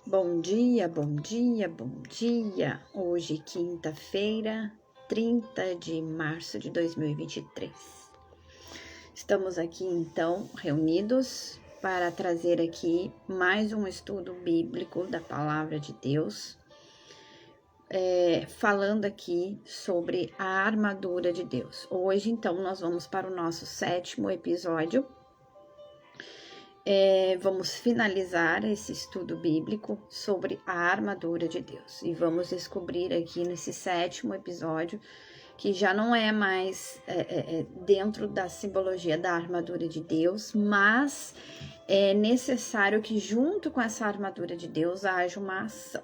Bom dia, bom dia, bom dia. Hoje, quinta-feira, 30 de março de 2023. Estamos aqui, então, reunidos para trazer aqui mais um estudo bíblico da Palavra de Deus, falando aqui sobre a armadura de Deus. Hoje, então, nós vamos para o nosso 7º episódio. Vamos finalizar esse estudo bíblico sobre a armadura de Deus. E vamos descobrir aqui nesse 7º episódio que já não é mais dentro da simbologia da armadura de Deus, mas é necessário que junto com essa armadura de Deus haja uma ação.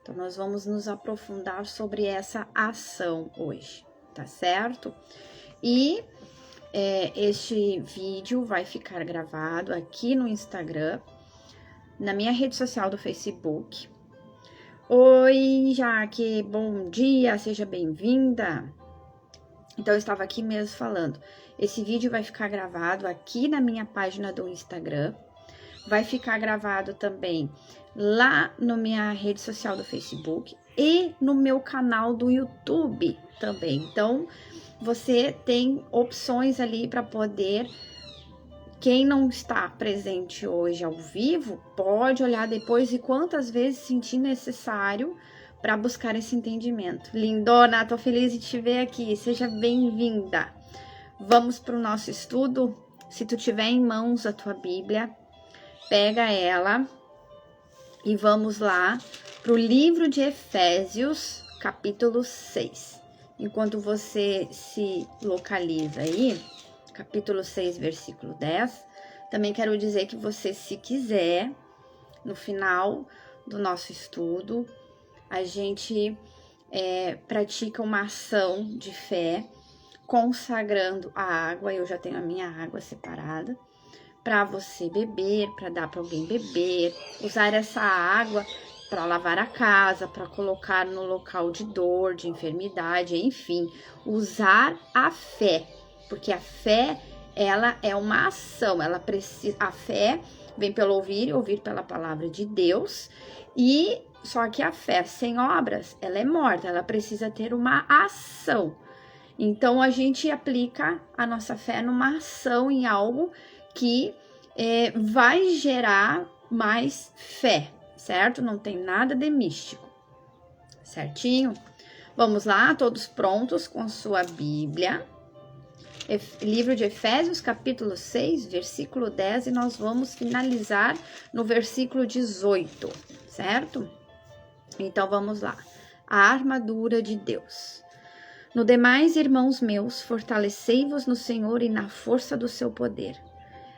Então, nós vamos nos aprofundar sobre essa ação hoje, tá certo? E este vídeo vai ficar gravado aqui no Instagram, na minha rede social do Facebook. Oi, Jaque, bom dia, seja bem-vinda. Então, eu estava aqui mesmo falando. Esse vídeo vai ficar gravado aqui na minha página do Instagram. Vai ficar gravado também lá na minha rede social do Facebook e no meu canal do YouTube também. Então, você tem opções ali para poder, quem não está presente hoje ao vivo, pode olhar depois e quantas vezes sentir necessário para buscar esse entendimento. Lindona, tô feliz de te ver aqui, seja bem-vinda. Vamos para o nosso estudo. Se tu tiver em mãos a tua Bíblia, pega ela e vamos lá para o livro de Efésios, capítulo 6. Enquanto você se localiza aí, capítulo 6, versículo 10, também quero dizer que você, se quiser, no final do nosso estudo, a gente pratica uma ação de fé, consagrando a água. Eu já tenho a minha água separada, para você beber, para dar para alguém beber, usar essa água para lavar a casa, para colocar no local de dor, de enfermidade, enfim, usar a fé, porque a fé, ela é uma ação, ela precisa, a fé vem pelo ouvir pela palavra de Deus, e só que a fé sem obras, ela é morta, ela precisa ter uma ação. Então, a gente aplica a nossa fé numa ação, em algo que vai gerar mais fé, certo? Não tem nada de místico, certinho? Vamos lá, todos prontos com sua Bíblia. Livro de Efésios, capítulo 6, versículo 10, e nós vamos finalizar no versículo 18, certo? Então, vamos lá. A armadura de Deus. No demais, irmãos meus, fortalecei-vos no Senhor e na força do seu poder.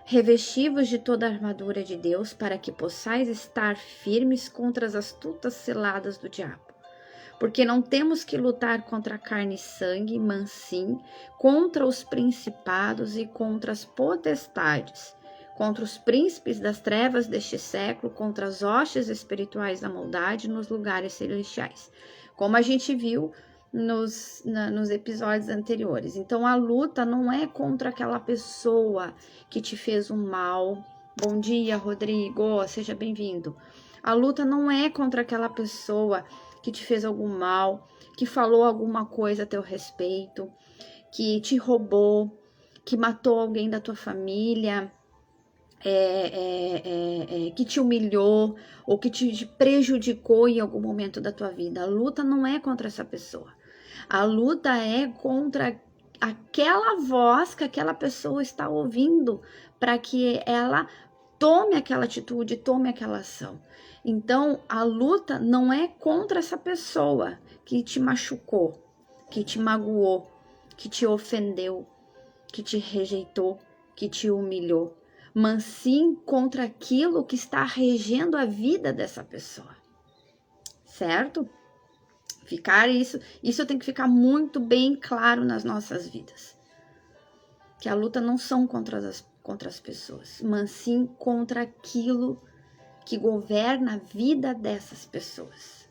Revesti-vos de toda a armadura de Deus, para que possais estar firmes contra as astutas ciladas do diabo. Porque não temos que lutar contra carne e sangue, mas sim contra os principados e contra as potestades, contra os príncipes das trevas deste século, contra as hostes espirituais da maldade nos lugares celestiais. Como a gente viu nos episódios anteriores. Então, a luta não é contra aquela pessoa que te fez um mal. Bom dia, Rodrigo, seja bem-vindo. A luta não é contra aquela pessoa que te fez algum mal, que falou alguma coisa a teu respeito, que te roubou, que matou alguém da tua família, que te humilhou ou que te prejudicou em algum momento da tua vida. A luta não é contra essa pessoa. A luta é contra aquela voz que aquela pessoa está ouvindo, para que ela tome aquela atitude, tome aquela ação. Então, a luta não é contra essa pessoa que te machucou, que te magoou, que te ofendeu, que te rejeitou, que te humilhou, mas sim contra aquilo que está regendo a vida dessa pessoa, certo? Isso tem que ficar muito bem claro nas nossas vidas. Que a luta não são contra as pessoas, mas sim contra aquilo que governa a vida dessas pessoas.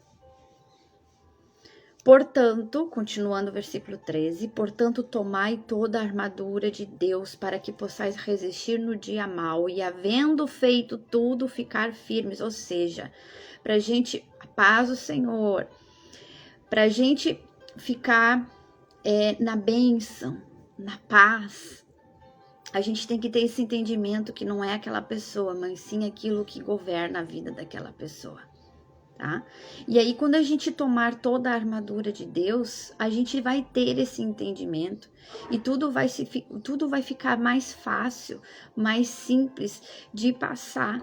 Portanto, continuando o versículo 13, portanto, tomai toda a armadura de Deus para que possais resistir no dia mau e, havendo feito tudo, ficar firmes. Ou seja, para a gente, a paz do Senhor, para a gente ficar na bênção, na paz, a gente tem que ter esse entendimento que não é aquela pessoa, mas sim aquilo que governa a vida daquela pessoa. Tá? E aí, quando a gente tomar toda a armadura de Deus, a gente vai ter esse entendimento e tudo vai ficar mais fácil, mais simples de passar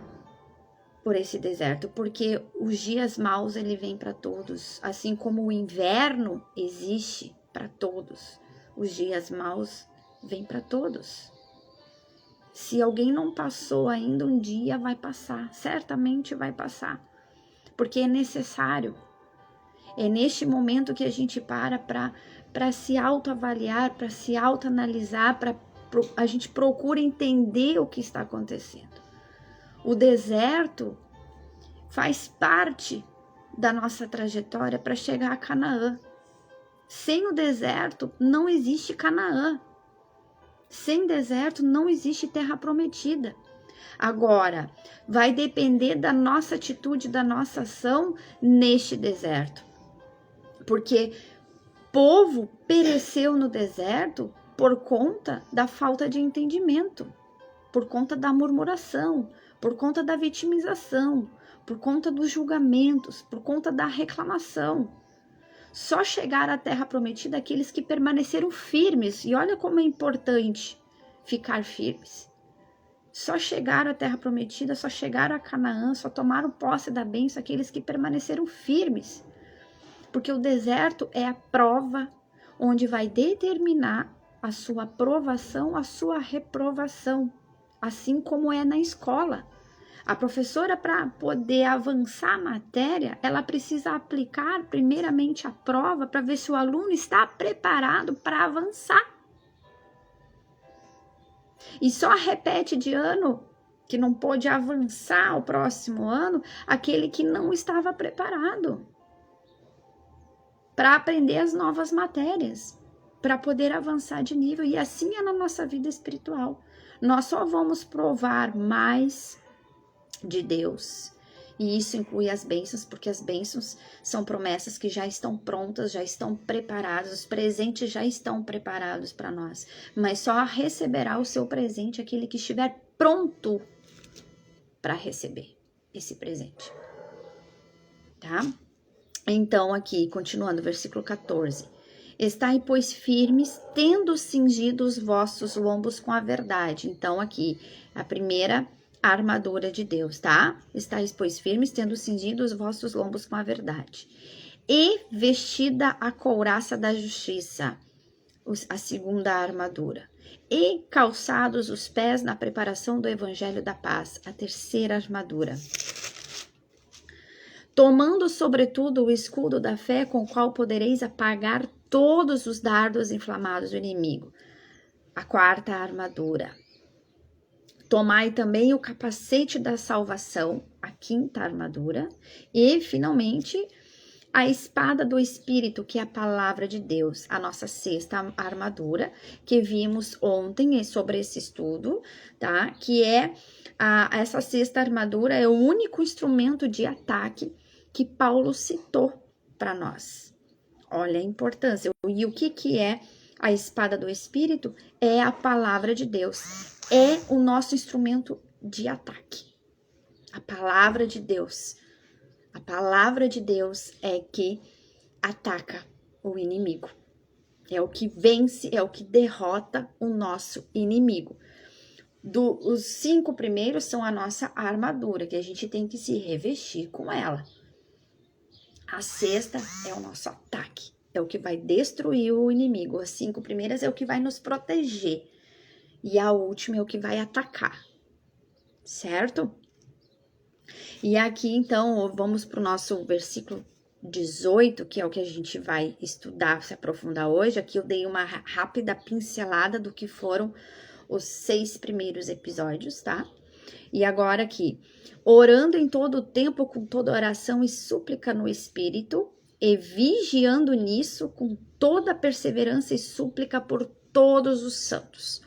por esse deserto, porque os dias maus ele vem para todos, assim como o inverno existe para todos, os dias maus vêm para todos. Se alguém não passou ainda, um dia vai passar, certamente vai passar. Porque é necessário. É neste momento que a gente para se autoavaliar, para se autoanalisar, a gente procura entender o que está acontecendo. O deserto faz parte da nossa trajetória para chegar a Canaã. Sem o deserto não existe Canaã. Sem deserto não existe terra prometida. Agora, vai depender da nossa atitude, da nossa ação neste deserto. Porque povo pereceu no deserto por conta da falta de entendimento, por conta da murmuração, por conta da vitimização, por conta dos julgamentos, por conta da reclamação. Só chegaram à terra prometida aqueles que permaneceram firmes. E olha como é importante ficar firmes. Só chegaram à terra prometida, só chegaram a Canaã, só tomaram posse da bênção aqueles que permaneceram firmes. Porque o deserto é a prova onde vai determinar a sua aprovação, a sua reprovação. Assim como é na escola. A professora, para poder avançar a matéria, ela precisa aplicar primeiramente a prova para ver se o aluno está preparado para avançar. E só repete de ano, que não pôde avançar o próximo ano, aquele que não estava preparado para aprender as novas matérias, para poder avançar de nível. E assim é na nossa vida espiritual. Nós só vamos provar mais de Deus. E isso inclui as bênçãos, porque as bênçãos são promessas que já estão prontas, já estão preparadas, os presentes já estão preparados para nós. Mas só receberá o seu presente aquele que estiver pronto para receber esse presente. Tá? Então, aqui, continuando, versículo 14. Estai, pois, firmes, tendo cingido os vossos lombos com a verdade. Então, aqui, a primeira armadura de Deus, tá? Estais, pois, firmes, tendo cingido os vossos lombos com a verdade. E vestida a couraça da justiça, a segunda armadura. E calçados os pés na preparação do evangelho da paz, a terceira armadura. Tomando, sobretudo, o escudo da fé, com o qual podereis apagar todos os dardos inflamados do inimigo, a quarta armadura. Tomai também o capacete da salvação, a quinta armadura. E, finalmente, a espada do Espírito, que é a palavra de Deus, a nossa sexta armadura, que vimos ontem sobre esse estudo, tá? Que é essa sexta armadura, é o único instrumento de ataque que Paulo citou para nós. Olha a importância. E o que é a espada do Espírito? É a palavra de Deus. É o nosso instrumento de ataque. A palavra de Deus. A palavra de Deus é que ataca o inimigo. É o que vence, é o que derrota o nosso inimigo. Os 5 primeiros são a nossa armadura, que a gente tem que se revestir com ela. A sexta é o nosso ataque. É o que vai destruir o inimigo. As 5 primeiras é o que vai nos proteger. E a última é o que vai atacar. Certo? E aqui, então, vamos para o nosso versículo 18, que é o que a gente vai estudar, se aprofundar hoje. Aqui eu dei uma rápida pincelada do que foram os 6 primeiros episódios, tá? E agora aqui, orando em todo o tempo, com toda oração e súplica no Espírito, e vigiando nisso com toda perseverança e súplica por todos os santos.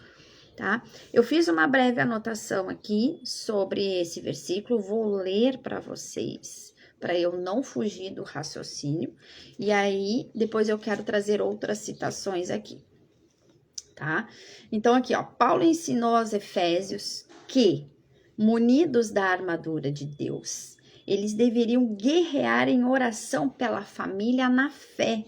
Tá? Eu fiz uma breve anotação aqui sobre esse versículo, vou ler para vocês, para eu não fugir do raciocínio, e aí depois eu quero trazer outras citações aqui, tá? Então aqui, ó, Paulo ensinou aos Efésios que, munidos da armadura de Deus, eles deveriam guerrear em oração pela família na fé,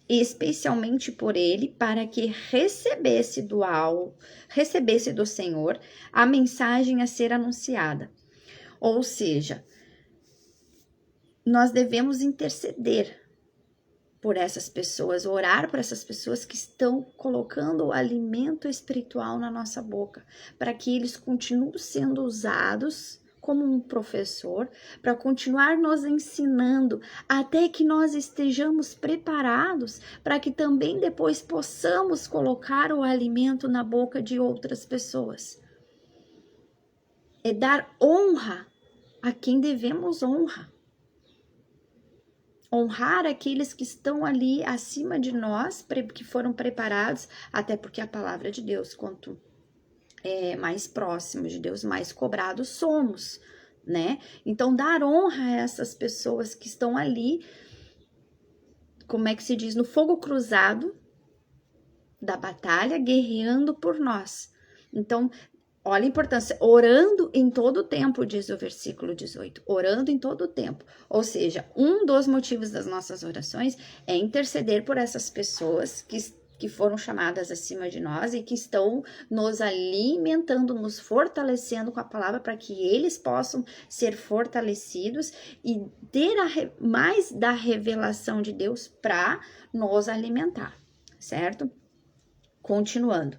especialmente por ele, para que recebesse do Senhor a mensagem a ser anunciada. Ou seja, nós devemos interceder por essas pessoas, orar por essas pessoas que estão colocando o alimento espiritual na nossa boca, para que eles continuem sendo usados como um professor, para continuar nos ensinando, até que nós estejamos preparados para que também depois possamos colocar o alimento na boca de outras pessoas. É dar honra a quem devemos honra. Honrar aqueles que estão ali acima de nós, que foram preparados, até porque a palavra de Deus, quanto mais próximos de Deus, mais cobrados somos, né? Então, dar honra a essas pessoas que estão ali, como é que se diz, no fogo cruzado da batalha, guerreando por nós. Então, olha a importância, orando em todo o tempo, diz o versículo 18, orando em todo o tempo. Ou seja, um dos motivos das nossas orações é interceder por essas pessoas que foram chamadas acima de nós e que estão nos alimentando, nos fortalecendo com a palavra para que eles possam ser fortalecidos e ter mais da revelação de Deus para nos alimentar, certo? Continuando.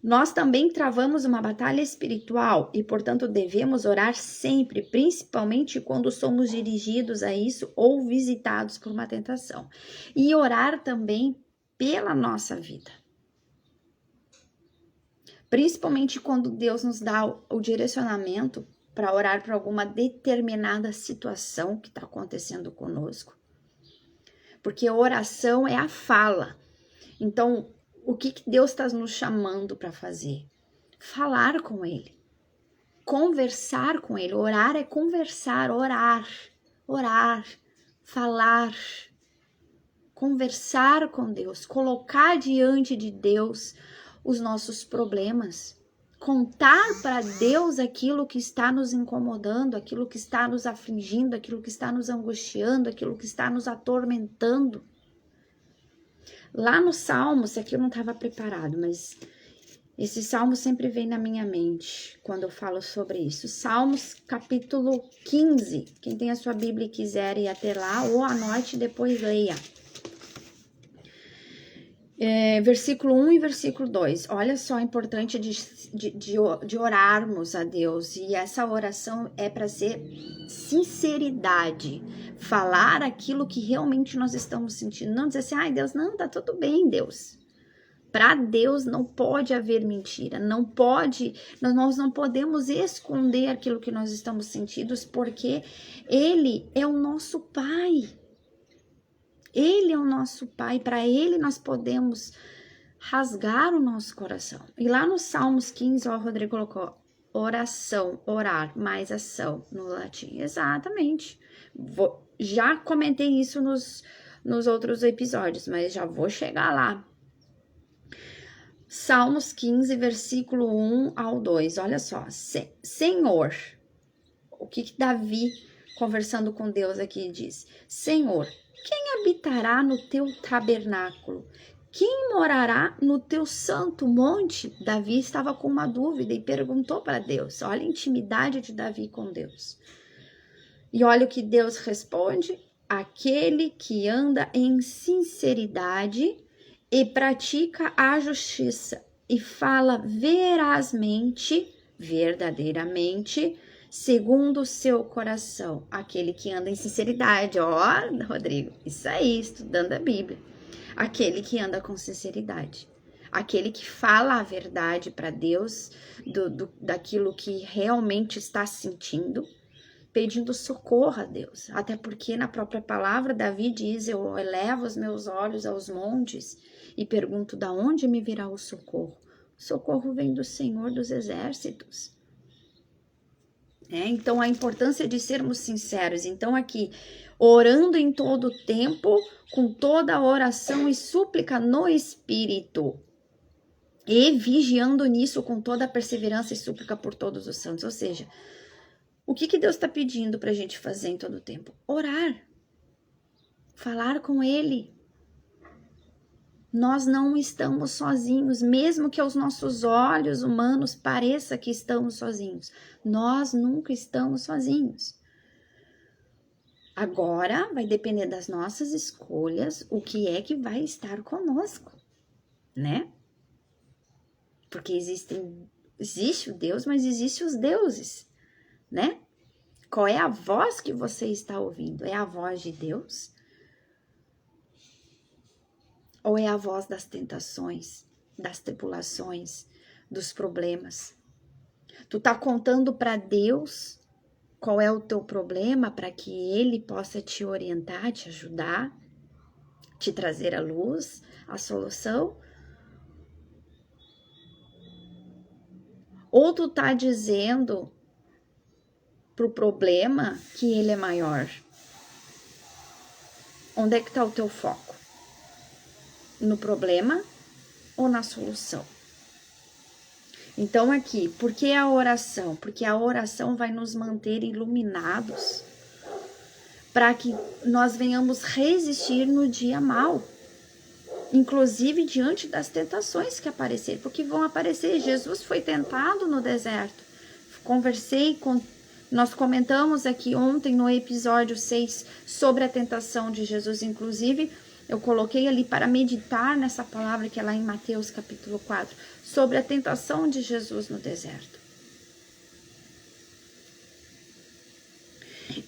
Nós também travamos uma batalha espiritual e, portanto, devemos orar sempre, principalmente quando somos dirigidos a isso ou visitados por uma tentação. E orar também pela nossa vida. Principalmente quando Deus nos dá o direcionamento para orar por alguma determinada situação que está acontecendo conosco. Porque a oração é a fala. Então, o que Deus está nos chamando para fazer? Falar com Ele. Conversar com Ele. Orar é conversar, orar, falar. Conversar com Deus, colocar diante de Deus os nossos problemas, contar para Deus aquilo que está nos incomodando, aquilo que está nos afligindo, aquilo que está nos angustiando, aquilo que está nos atormentando. Lá no Salmos, aqui eu não estava preparado, mas esse Salmo sempre vem na minha mente quando eu falo sobre isso. Salmos capítulo 15, quem tem a sua Bíblia e quiser ir até lá, ou anote e depois leia. Versículo 1 e versículo 2, olha só a importância de orarmos a Deus, e essa oração é para ser sinceridade, falar aquilo que realmente nós estamos sentindo, não dizer assim, ai Deus, não, tá tudo bem Deus. Para Deus não pode haver mentira, não pode, nós não podemos esconder aquilo que nós estamos sentindo, porque Ele é o nosso Pai. Ele é o nosso Pai, para Ele nós podemos rasgar o nosso coração. E lá no Salmos 15, ó, o Rodrigo colocou oração, orar, mais ação no latim. Exatamente. Já comentei isso nos outros episódios, mas já vou chegar lá. Salmos 15, versículo 1 ao 2, olha só. Senhor, o que Davi, conversando com Deus aqui, diz? Senhor, quem habitará no teu tabernáculo? Quem morará no teu santo monte? Davi estava com uma dúvida e perguntou para Deus. Olha a intimidade de Davi com Deus. E olha o que Deus responde. Aquele que anda em sinceridade e pratica a justiça e fala verazmente, verdadeiramente, segundo o seu coração, aquele que anda em sinceridade, ó, Rodrigo, isso aí, estudando a Bíblia, aquele que anda com sinceridade, aquele que fala a verdade para Deus, daquilo que realmente está sentindo, pedindo socorro a Deus. Até porque na própria palavra Davi diz: eu elevo os meus olhos aos montes e pergunto: da onde me virá o socorro? O socorro vem do Senhor dos Exércitos. Então, a importância de sermos sinceros. Então, aqui, orando em todo o tempo, com toda a oração e súplica no Espírito, e vigiando nisso com toda a perseverança e súplica por todos os santos. Ou seja, o que Deus está pedindo para a gente fazer em todo o tempo? Orar. Falar com Ele. Nós não estamos sozinhos, mesmo que aos nossos olhos humanos pareça que estamos sozinhos. Nós nunca estamos sozinhos. Agora vai depender das nossas escolhas o que é que vai estar conosco, né? Porque existe o Deus, mas existe os deuses, né? Qual é a voz que você está ouvindo? É a voz de Deus? Ou é a voz das tentações, das tribulações, dos problemas? Tu tá contando para Deus qual é o teu problema para que Ele possa te orientar, te ajudar, te trazer a luz, a solução? Ou tu tá dizendo pro problema que ele é maior? Onde é que tá o teu foco? No problema ou na solução? Então aqui, por que a oração? Porque a oração vai nos manter iluminados para que nós venhamos resistir no dia mau, inclusive diante das tentações que aparecerem, porque vão aparecer. Jesus foi tentado no deserto. Nós comentamos aqui ontem no episódio 6 sobre a tentação de Jesus, inclusive eu coloquei ali para meditar nessa palavra que é lá em Mateus capítulo 4, sobre a tentação de Jesus no deserto.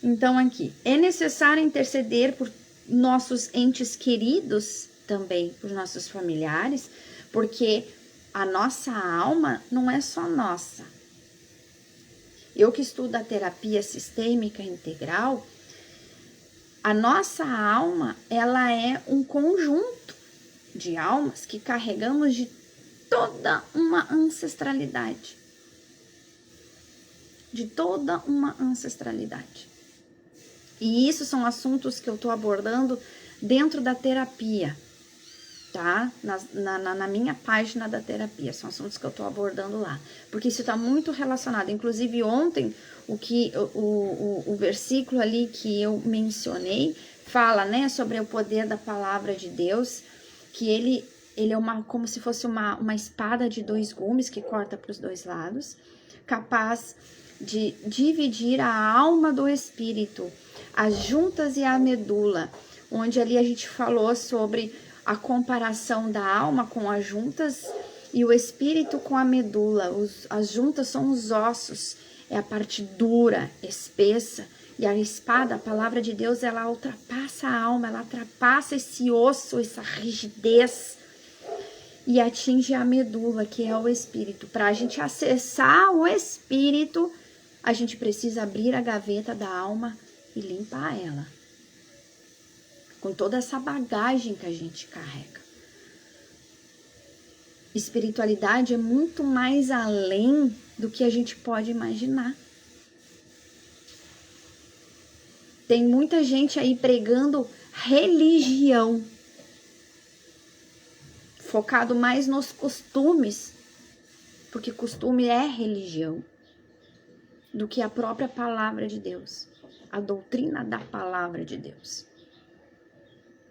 Então aqui, é necessário interceder por nossos entes queridos também, por nossos familiares, porque a nossa alma não é só nossa. Eu que estudo a terapia sistêmica integral, a nossa alma, ela é um conjunto de almas que carregamos de toda uma ancestralidade. De toda uma ancestralidade. E isso são assuntos que eu tô abordando dentro da terapia, tá? Na minha página da terapia, são assuntos que eu tô abordando lá. Porque isso tá muito relacionado. Inclusive ontem, o versículo ali que eu mencionei fala, né, sobre o poder da palavra de Deus, que ele é como se fosse uma espada de 2 gumes que corta para os 2 lados, capaz de dividir a alma do espírito, as juntas e a medula, onde ali a gente falou sobre a comparação da alma com as juntas e o espírito com a medula. As juntas são os ossos, é a parte dura, espessa, e a espada, a palavra de Deus, ela ultrapassa a alma, ela ultrapassa esse osso, essa rigidez, e atinge a medula, que é o espírito. Para a gente acessar o espírito, a gente precisa abrir a gaveta da alma e limpar ela, com toda essa bagagem que a gente carrega. Espiritualidade é muito mais além do que a gente pode imaginar. Tem muita gente aí pregando religião, focado mais nos costumes, porque costume é religião, do que a própria palavra de Deus, a doutrina da palavra de Deus.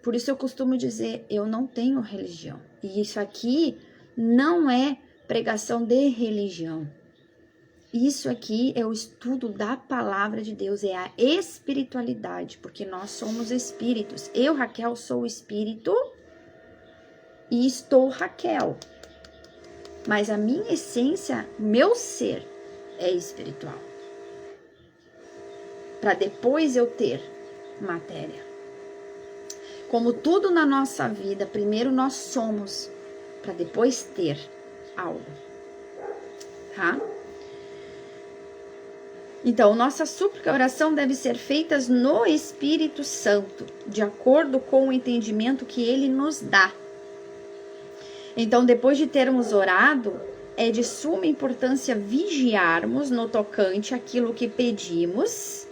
Por isso eu costumo dizer, eu não tenho religião. E isso aqui não é pregação de religião. Isso aqui é o estudo da palavra de Deus, é a espiritualidade, porque nós somos espíritos. Eu, Raquel, sou espírito e estou Raquel. Mas a minha essência, meu ser, é espiritual. Para depois eu ter matéria. Como tudo na nossa vida, primeiro nós somos, para depois ter algo. Tá? Então, nossa súplica e oração deve ser feitas no Espírito Santo, de acordo com o entendimento que ele nos dá. Então, depois de termos orado, é de suma importância vigiarmos no tocante àquilo que pedimos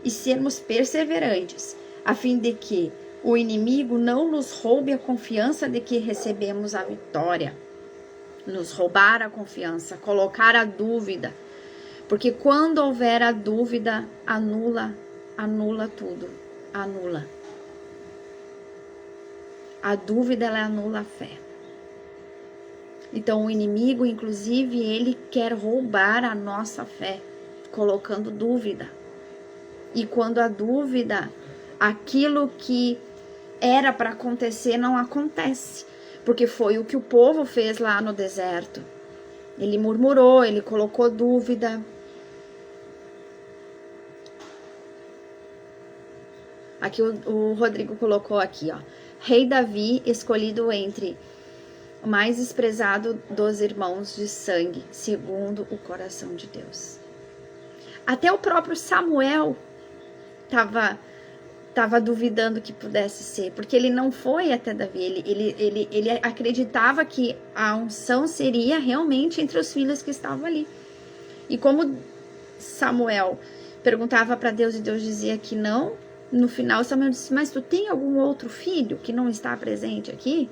e sermos perseverantes, a fim de que o inimigo não nos roube a confiança de que recebemos a vitória. Nos roubar a confiança, colocar a dúvida. Porque quando houver a dúvida, anula tudo. Anula. A dúvida, ela anula a fé. Então, o inimigo, inclusive, ele quer roubar a nossa fé, colocando dúvida. E quando a dúvida, aquilo que era para acontecer não acontece. Porque foi o que o povo fez lá no deserto. Ele murmurou, ele colocou dúvida. Aqui o Rodrigo colocou aqui, ó. Rei Davi, escolhido entre o mais desprezado dos irmãos de sangue, segundo o coração de Deus. Até o próprio Samuel estava duvidando que pudesse ser, porque ele não foi até Davi, ele acreditava que a unção seria realmente entre os filhos que estavam ali. E como Samuel perguntava para Deus e Deus dizia que não, no final Samuel disse, mas tu tem algum outro filho que não está presente aqui?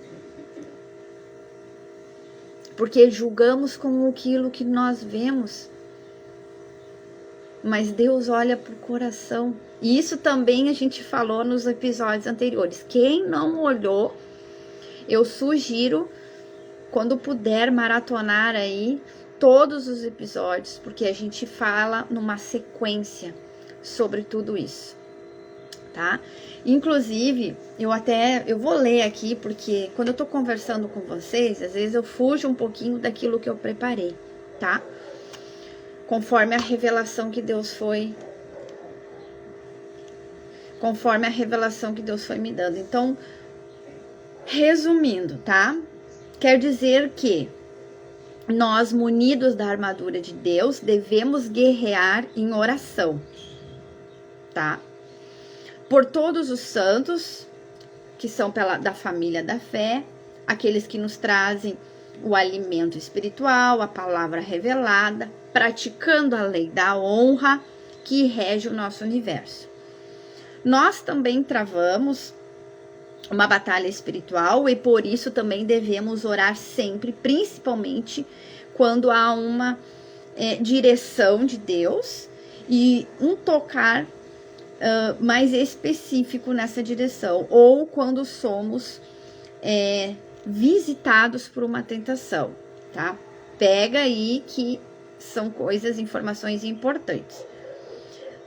Porque julgamos com aquilo que nós vemos, mas Deus olha para o coração. E isso também a gente falou nos episódios anteriores. Quem não olhou, eu sugiro, quando puder, maratonar aí todos os episódios, porque a gente fala numa sequência sobre tudo isso, tá? Inclusive, eu vou ler aqui, porque quando eu tô conversando com vocês, às vezes eu fujo um pouquinho daquilo que eu preparei, tá? Conforme a revelação que Deus foi me dando. Então, resumindo, tá? Quer dizer que nós, munidos da armadura de Deus, devemos guerrear em oração, tá? Por todos os santos, que são da família da fé, aqueles que nos trazem o alimento espiritual, a palavra revelada, praticando a lei da honra que rege o nosso universo. Nós também travamos uma batalha espiritual e por isso também devemos orar sempre, principalmente quando há uma direção de Deus e um tocar mais específico nessa direção, ou quando somos visitados por uma tentação, tá? Pega aí que são informações importantes.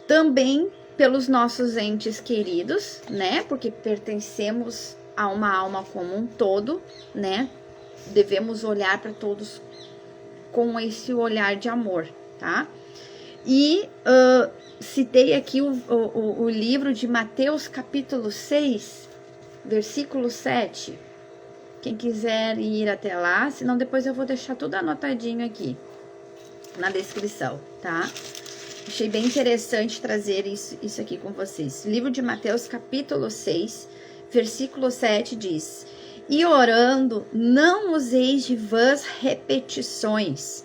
Também pelos nossos entes queridos, né? Porque pertencemos a uma alma como um todo, né? Devemos olhar para todos com esse olhar de amor, tá? E citei aqui o livro de Mateus capítulo 6, versículo 7. Quem quiser ir até lá, senão depois eu vou deixar tudo anotadinho aqui na descrição, tá? Achei bem interessante trazer isso aqui com vocês. Livro de Mateus, capítulo 6, versículo 7 diz: E orando, não useis de vãs repetições,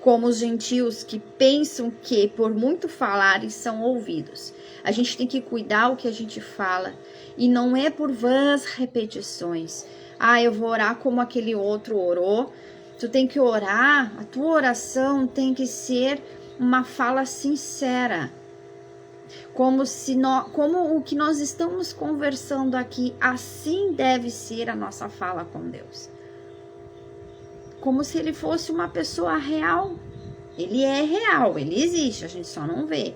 como os gentios que pensam que por muito falarem são ouvidos. A gente tem que cuidar o que a gente fala, e não é por vãs repetições. Ah, eu vou orar como aquele outro orou. Tu tem que orar, a tua oração tem que ser uma fala sincera, como o que nós estamos conversando aqui, assim deve ser a nossa fala com Deus, como se ele fosse uma pessoa real. Ele é real, ele existe, a gente só não vê,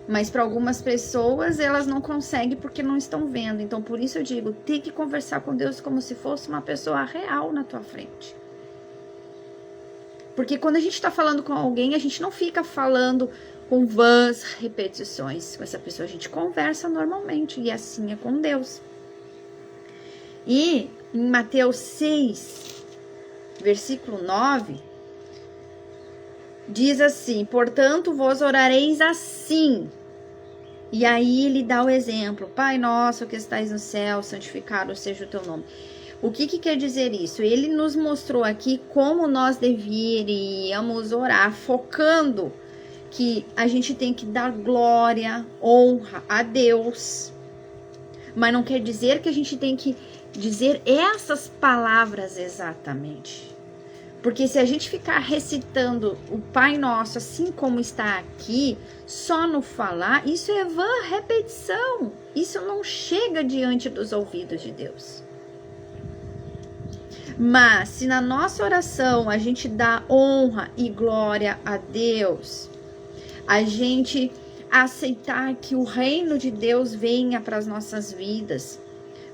mas para algumas pessoas elas não conseguem porque não estão vendo. Então por isso eu digo, tem que conversar com Deus como se fosse uma pessoa real na tua frente. Porque quando a gente está falando com alguém, a gente não fica falando com vãs repetições. Com essa pessoa a gente conversa normalmente, e assim é com Deus. E em Mateus 6, versículo 9, diz assim: portanto, vos orareis assim. E aí ele dá o exemplo: Pai nosso que estais no céu, santificado seja o teu nome. O que quer dizer isso? Ele nos mostrou aqui como nós deveríamos orar, focando que a gente tem que dar glória, honra a Deus. Mas não quer dizer que a gente tem que dizer essas palavras exatamente. Porque se a gente ficar recitando o Pai Nosso assim como está aqui, só no falar, isso é vã repetição. Isso não chega diante dos ouvidos de Deus. Mas se na nossa oração a gente dá honra e glória a Deus, a gente aceitar que o reino de Deus venha para as nossas vidas,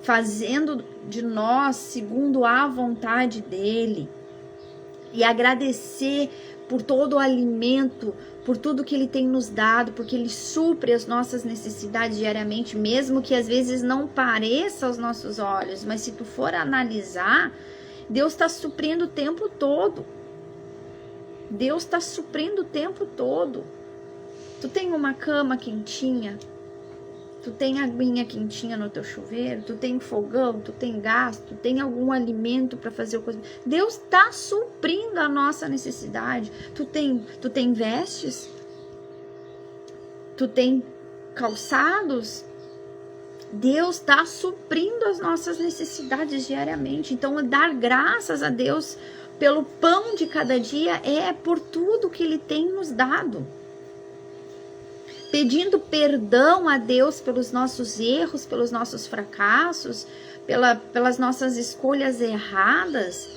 fazendo de nós segundo a vontade dele, e agradecer por todo o alimento, por tudo que ele tem nos dado, porque ele supre as nossas necessidades diariamente, mesmo que às vezes não pareça aos nossos olhos, mas se tu for analisar, Deus está suprindo o tempo todo. Deus está suprindo o tempo todo. Tu tem uma cama quentinha, tu tem aguinha quentinha no teu chuveiro, tu tem fogão, tu tem gás, tu tem algum alimento para fazer o coisa. Deus está suprindo a nossa necessidade. Tu tem vestes, tu tem calçados. Deus está suprindo as nossas necessidades diariamente. Então, dar graças a Deus pelo pão de cada dia é por tudo que Ele tem nos dado. Pedindo perdão a Deus pelos nossos erros, pelos nossos fracassos, pelas nossas escolhas erradas,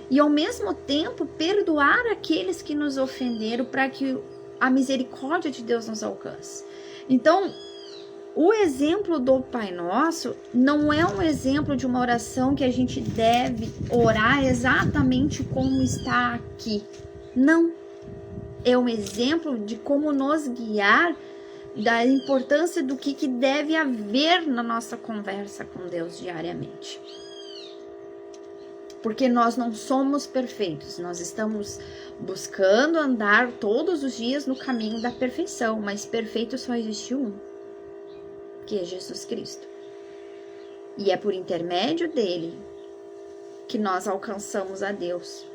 e ao mesmo tempo perdoar aqueles que nos ofenderam para que a misericórdia de Deus nos alcance. Então, o exemplo do Pai Nosso não é um exemplo de uma oração que a gente deve orar exatamente como está aqui. Não. É um exemplo de como nos guiar, da importância do que deve haver na nossa conversa com Deus diariamente. Porque nós não somos perfeitos, nós estamos buscando andar todos os dias no caminho da perfeição, mas perfeito só existe um, que é Jesus Cristo. E é por intermédio dele que nós alcançamos a Deus.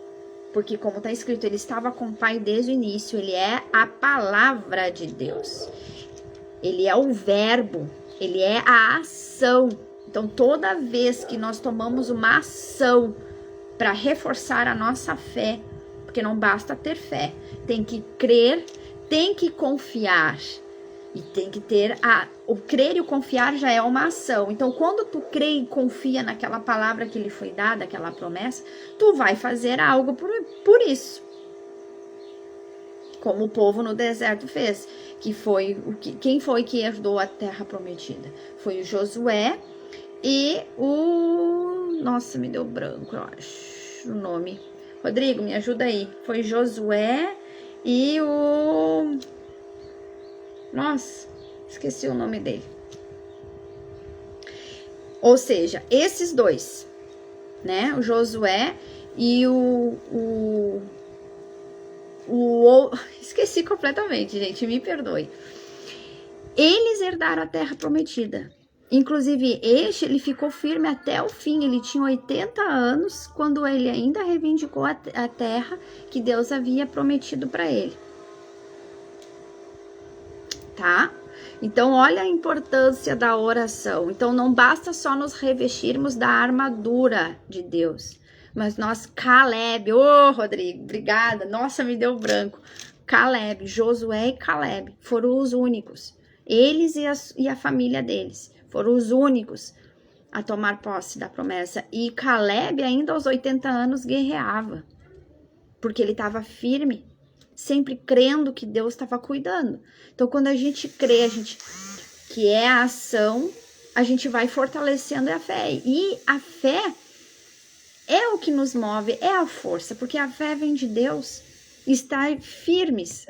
Porque como está escrito, ele estava com o Pai desde o início, ele é a palavra de Deus. Ele é o verbo, ele é a ação. Então, toda vez que nós tomamos uma ação para reforçar a nossa fé, porque não basta ter fé, tem que crer, tem que confiar. E tem que ter o crer e o confiar já é uma ação. Então, quando tu crê e confia naquela palavra que lhe foi dada, aquela promessa, tu vai fazer algo por isso. Como o povo no deserto fez, que foi quem foi que herdou a terra prometida? Foi o Josué e nossa, me deu branco, eu acho o nome. Rodrigo, me ajuda aí. Foi Josué e nossa, esqueci o nome dele. Ou seja, esses dois, né? O Josué e esqueci completamente, gente, me perdoe. Eles herdaram a terra prometida. Inclusive, ele ficou firme até o fim. Ele tinha 80 anos quando ele ainda reivindicou a terra que Deus havia prometido para ele. Tá? Então, olha a importância da oração. Então, não basta só nos revestirmos da armadura de Deus. Mas nós, Caleb, Rodrigo, obrigada, nossa, me deu branco. Caleb, Josué e Caleb foram os únicos. Eles e a família deles foram os únicos a tomar posse da promessa. E Caleb, ainda aos 80 anos, guerreava. Porque ele estava firme, sempre crendo que Deus estava cuidando. Então, quando a gente crê, que é a ação, a gente vai fortalecendo a fé. E a fé é o que nos move, é a força, porque a fé vem de Deus. Estai firmes.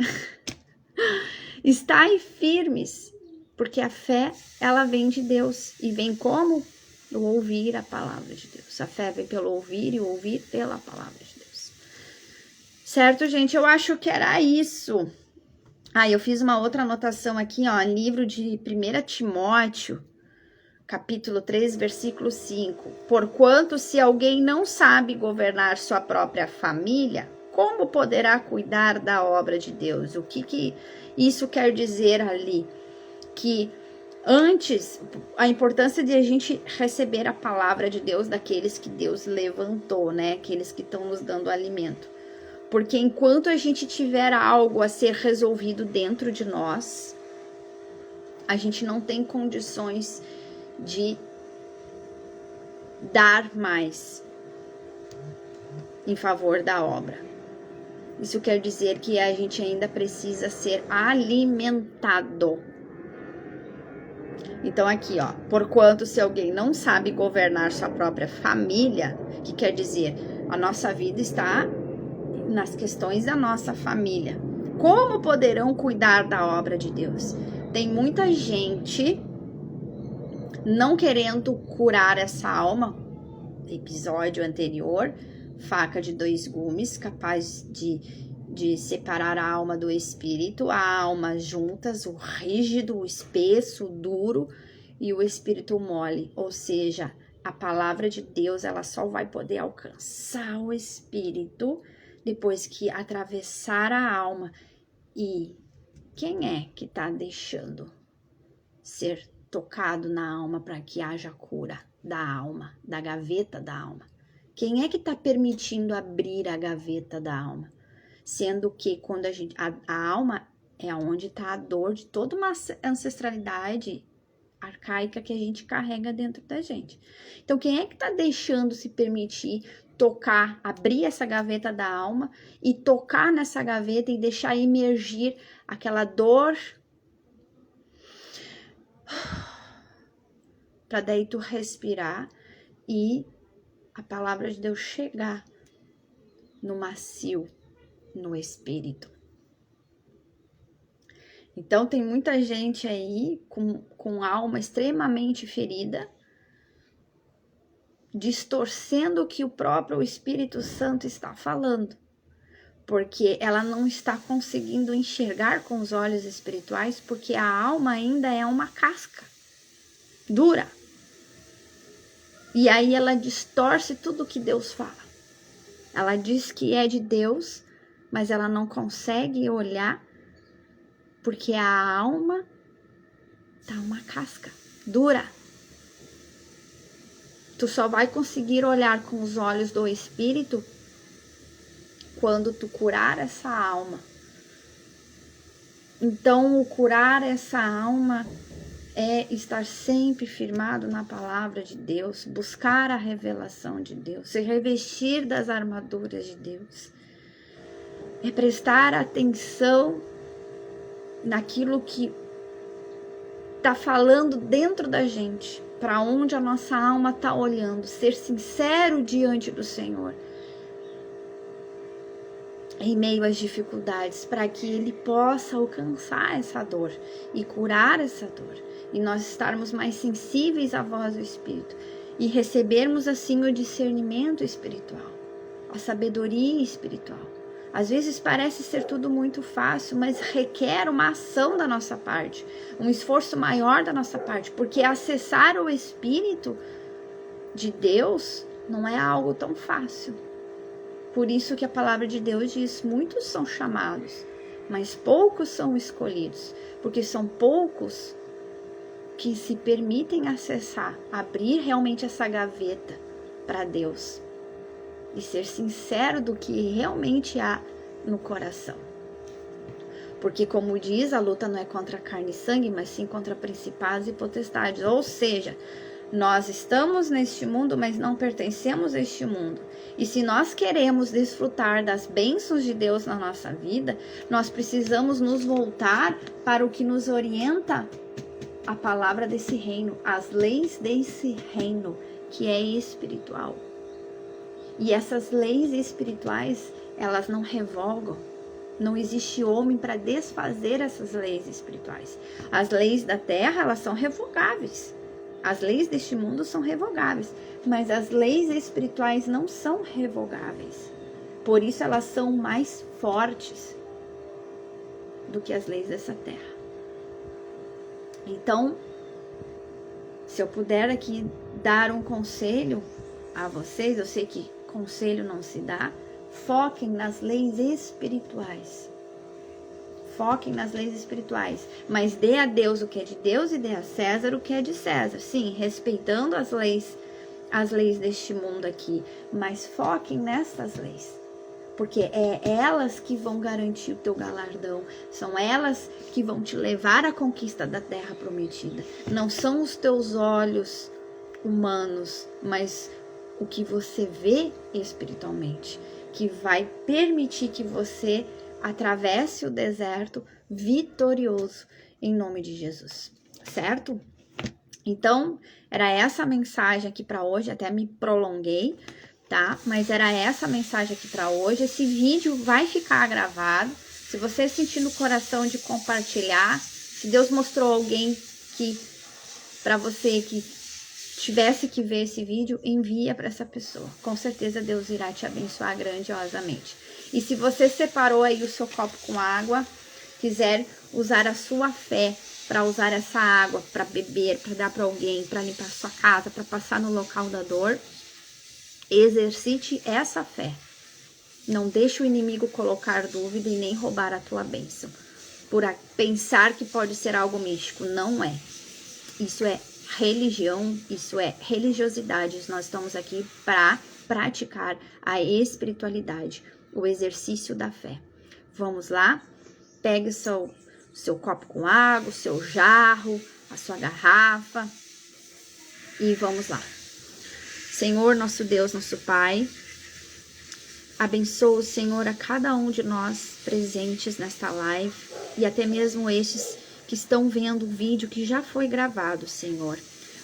Estai firmes, porque a fé, ela vem de Deus. E vem como? Do ouvir a palavra de Deus. A fé vem pelo ouvir e o ouvir pela palavra de Deus. Certo, gente? Eu acho que era isso. Eu fiz uma outra anotação aqui, ó, livro de 1 Timóteo, capítulo 3, versículo 5. Porquanto, se alguém não sabe governar sua própria família, como poderá cuidar da obra de Deus? O que isso quer dizer ali? Que antes, a importância de a gente receber a palavra de Deus daqueles que Deus levantou, né? Aqueles que estão nos dando alimento. Porque enquanto a gente tiver algo a ser resolvido dentro de nós, a gente não tem condições de dar mais em favor da obra. Isso quer dizer que a gente ainda precisa ser alimentado. Então aqui, ó, porquanto se alguém não sabe governar sua própria família, que quer dizer, a nossa vida está nas questões da nossa família. Como poderão cuidar da obra de Deus? Tem muita gente não querendo curar essa alma. Episódio anterior, faca de 2 gumes, capaz de separar a alma do espírito, a alma juntas, o rígido, o espesso, o duro e o espírito mole. Ou seja, a palavra de Deus, ela só vai poder alcançar o espírito depois que atravessar a alma. E quem é que está deixando ser tocado na alma para que haja cura da alma, da gaveta da alma? Quem é que está permitindo abrir a gaveta da alma? Sendo que quando a alma é onde está a dor de toda uma ancestralidade arcaica que a gente carrega dentro da gente. Então, quem é que está deixando se permitir tocar, abrir essa gaveta da alma e tocar nessa gaveta e deixar emergir aquela dor para daí tu respirar e a palavra de Deus chegar no macio, no espírito. Então tem muita gente aí com alma extremamente ferida, distorcendo o que o próprio Espírito Santo está falando, porque ela não está conseguindo enxergar com os olhos espirituais, porque a alma ainda é uma casca dura. E aí ela distorce tudo que Deus fala. Ela diz que é de Deus, mas ela não consegue olhar, porque a alma tá uma casca dura. Tu só vai conseguir olhar com os olhos do Espírito quando tu curar essa alma. Então, o curar essa alma é estar sempre firmado na palavra de Deus, buscar a revelação de Deus, se revestir das armaduras de Deus. É prestar atenção naquilo que está falando dentro da gente, para onde a nossa alma está olhando, ser sincero diante do Senhor, em meio às dificuldades, para que Ele possa alcançar essa dor e curar essa dor, e nós estarmos mais sensíveis à voz do Espírito, e recebermos assim o discernimento espiritual, a sabedoria espiritual. Às vezes parece ser tudo muito fácil, mas requer uma ação da nossa parte, um esforço maior da nossa parte, porque acessar o Espírito de Deus não é algo tão fácil. Por isso que a palavra de Deus diz, muitos são chamados, mas poucos são escolhidos, porque são poucos que se permitem acessar, abrir realmente essa gaveta para Deus. E ser sincero do que realmente há no coração. Porque, como diz, a luta não é contra carne e sangue, mas sim contra principados e potestades. Ou seja, nós estamos neste mundo, mas não pertencemos a este mundo. E se nós queremos desfrutar das bênçãos de Deus na nossa vida, nós precisamos nos voltar para o que nos orienta a palavra desse reino, as leis desse reino, que é espiritual. E essas leis espirituais, elas não revogam. Não existe homem para desfazer essas leis espirituais. As leis da terra, elas são revogáveis. As leis deste mundo são revogáveis. Mas as leis espirituais não são revogáveis. Por isso elas são mais fortes do que as leis dessa terra. Então, se eu puder aqui dar um conselho a vocês, eu sei que conselho não se dá, foquem nas leis espirituais. Foquem nas leis espirituais, mas dê a Deus o que é de Deus e dê a César o que é de César. Sim, respeitando as leis deste mundo aqui, mas foquem nessas leis. Porque é elas que vão garantir o teu galardão, são elas que vão te levar à conquista da terra prometida. Não são os teus olhos humanos, mas o que você vê espiritualmente, que vai permitir que você atravesse o deserto vitorioso em nome de Jesus, certo? Então, era essa a mensagem aqui para hoje, até me prolonguei, tá? Mas era essa a mensagem aqui para hoje. Esse vídeo vai ficar gravado. Se você sentir no coração de compartilhar, se Deus mostrou alguém que para você que tivesse que ver esse vídeo, envia para essa pessoa. Com certeza Deus irá te abençoar grandiosamente. E se você separou aí o seu copo com água, quiser usar a sua fé para usar essa água, para beber, para dar para alguém, para limpar sua casa, para passar no local da dor, exercite essa fé. Não deixe o inimigo colocar dúvida e nem roubar a tua bênção. Por pensar que pode ser algo místico. Não é. Isso é religião, isso é religiosidade. Nós estamos aqui para praticar a espiritualidade, o exercício da fé. Vamos lá? Pegue o seu copo com água, o seu jarro, a sua garrafa e vamos lá. Senhor, nosso Deus, nosso Pai, abençoa, Senhor, a cada um de nós presentes nesta live e até mesmo estes que estão vendo o vídeo que já foi gravado, Senhor.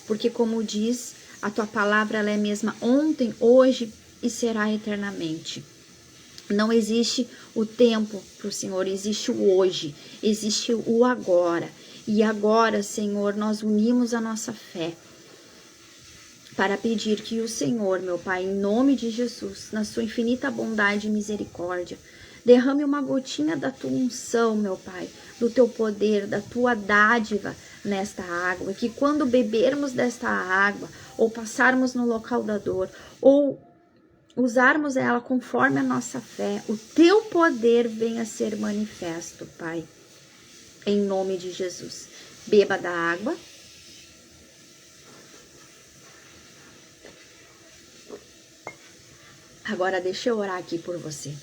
Porque como diz, a Tua palavra ela é a mesma ontem, hoje e será eternamente. Não existe o tempo para o Senhor, existe o hoje, existe o agora. E agora, Senhor, nós unimos a nossa fé para pedir que o Senhor, meu Pai, em nome de Jesus, na sua infinita bondade e misericórdia, derrame uma gotinha da tua unção, meu Pai, do teu poder, da tua dádiva nesta água, que quando bebermos desta água, ou passarmos no local da dor, ou usarmos ela conforme a nossa fé, o teu poder venha a ser manifesto, Pai, em nome de Jesus. Beba da água. Agora deixa eu orar aqui por você.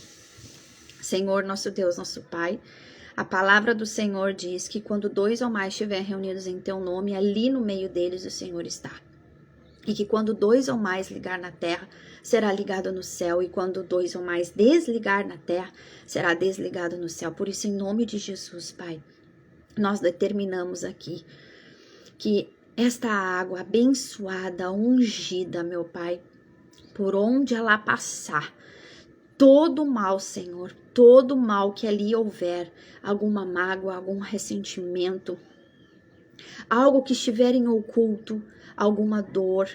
Senhor, nosso Deus, nosso Pai, a palavra do Senhor diz que quando 2 ou mais estiverem reunidos em teu nome, ali no meio deles o Senhor está. E que quando 2 ou mais ligar na terra, será ligado no céu. E quando 2 ou mais desligar na terra, será desligado no céu. Por isso, em nome de Jesus, Pai, nós determinamos aqui que esta água abençoada, ungida, meu Pai, por onde ela passar, todo mal, Senhor, todo mal que ali houver, alguma mágoa, algum ressentimento, algo que estiver em oculto, alguma dor,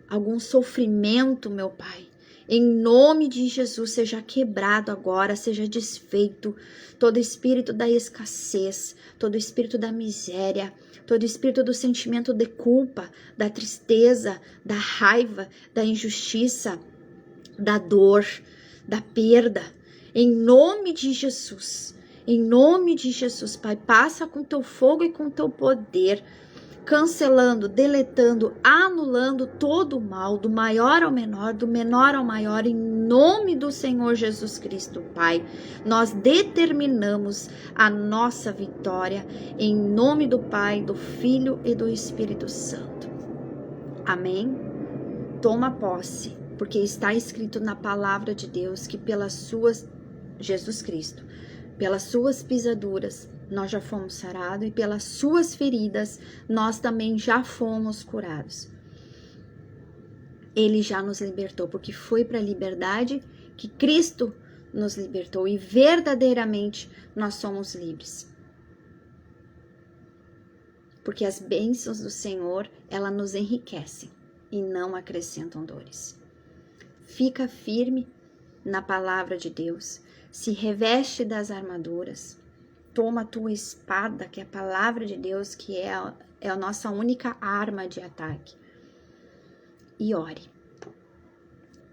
algum sofrimento, meu Pai, em nome de Jesus, seja quebrado agora, seja desfeito todo espírito da escassez, todo espírito da miséria, todo espírito do sentimento de culpa, da tristeza, da raiva, da injustiça, da dor, da perda, em nome de Jesus, Pai, passa com teu fogo e com teu poder, cancelando, deletando, anulando todo o mal, do maior ao menor, do menor ao maior, em nome do Senhor Jesus Cristo, Pai. Nós determinamos a nossa vitória, em nome do Pai, do Filho e do Espírito Santo. Amém? Toma posse, porque está escrito na palavra de Deus que pelas suas, Jesus Cristo, pelas suas pisaduras, nós já fomos sarados e pelas suas feridas nós também já fomos curados. Ele já nos libertou, porque foi para a liberdade que Cristo nos libertou e verdadeiramente nós somos livres. Porque as bênçãos do Senhor, ela nos enriquecem e não acrescentam dores. Fica firme na palavra de Deus, se reveste das armaduras, toma a tua espada, que é a palavra de Deus, que é a nossa única arma de ataque, e ore.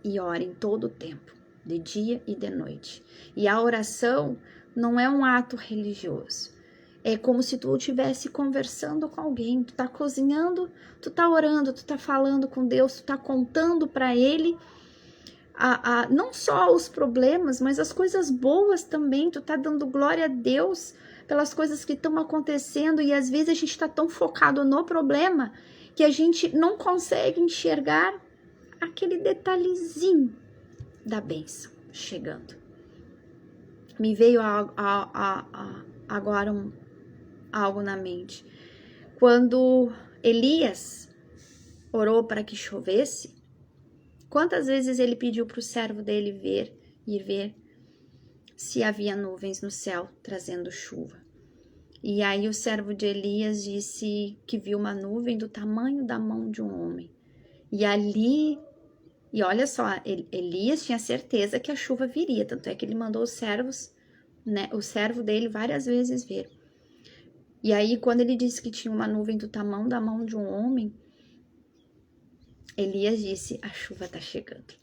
E ore em todo o tempo, de dia e de noite. E a oração não é um ato religioso. É como se tu estivesse conversando com alguém. Tu tá cozinhando, tu tá orando, tu tá falando com Deus, tu tá contando para Ele não só os problemas, mas as coisas boas também. Tu tá dando glória a Deus pelas coisas que estão acontecendo. E às vezes a gente tá tão focado no problema que a gente não consegue enxergar aquele detalhezinho da bênção chegando. Me veio agora algo na mente. Quando Elias orou para que chovesse, quantas vezes ele pediu para o servo dele ver se havia nuvens no céu trazendo chuva. E aí o servo de Elias disse que viu uma nuvem do tamanho da mão de um homem. E olha só, Elias tinha certeza que a chuva viria, tanto é que ele mandou os servos, né, o servo dele várias vezes ver. E aí, quando ele disse que tinha uma nuvem do tamanho da mão de um homem, Elias disse, a chuva está chegando.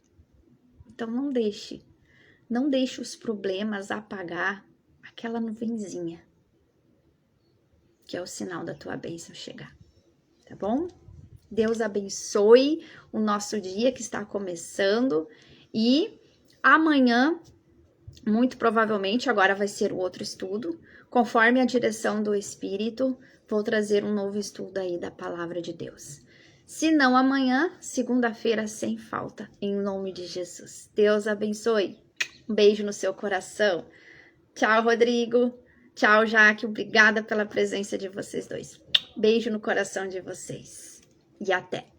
Então não deixe os problemas apagar aquela nuvenzinha, que é o sinal da tua bênção chegar, tá bom? Deus abençoe o nosso dia que está começando e amanhã, muito provavelmente, agora vai ser o outro estudo, conforme a direção do Espírito, vou trazer um novo estudo aí da Palavra de Deus. Se não amanhã, segunda-feira sem falta, em nome de Jesus. Deus abençoe. Um beijo no seu coração. Tchau, Rodrigo. Tchau, Jaque. Obrigada pela presença de vocês dois. Beijo no coração de vocês. E até!